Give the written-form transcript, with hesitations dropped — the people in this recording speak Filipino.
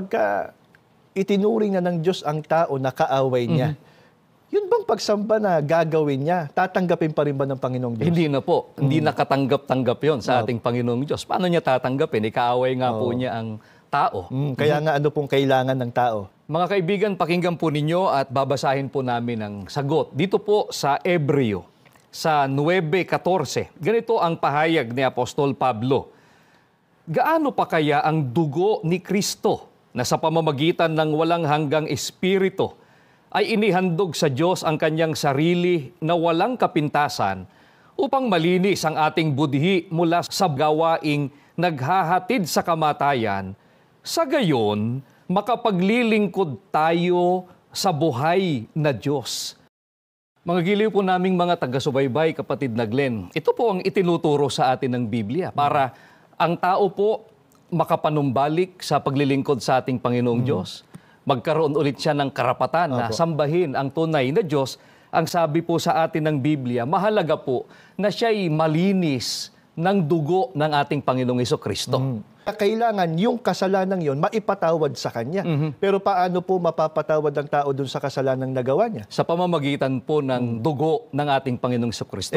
pagka itinuring na ng Diyos ang tao na kaaway niya, yun bang pagsamba na gagawin niya, tatanggapin pa rin ba ng Panginoong Diyos? Hindi na po. Hindi nakatanggap-tanggap yon sa ating Panginoong Diyos. Paano niya tatanggapin? Ikaaway nga po niya ang tao. Kaya nga ano pong kailangan ng tao? Mga kaibigan, pakinggan po ninyo at babasahin po namin ang sagot. Dito po sa Hebreo, sa 9:14. Ganito ang pahayag ni Apostol Pablo. Gaano pa kaya ang dugo ni Kristo na sa pamamagitan ng walang hanggang espiritu ay inihandog sa Diyos ang kanyang sarili na walang kapintasan upang malinis ang ating budhi mula sa gawaing naghahatid sa kamatayan, sa gayon makapaglilingkod tayo sa buhay na Diyos. Mga giliw po naming mga taga-subaybay, kapatid na Glenn, ito po ang itinuturo sa atin ng Biblia para ang tao po makapanumbalik sa paglilingkod sa ating Panginoong Diyos. Magkaroon ulit siya ng karapatan na sambahin ang tunay na Diyos. Ang sabi po sa atin ng Biblia, mahalaga po na siya'y malinis ng dugo ng ating Panginoong Hesukristo. Kailangan yung kasalanan yon maipatawad sa Kanya. Pero paano po mapapatawad ang tao dun sa kasalanang nagawa niya? Sa pamamagitan po ng dugo ng ating Panginoong Hesukristo.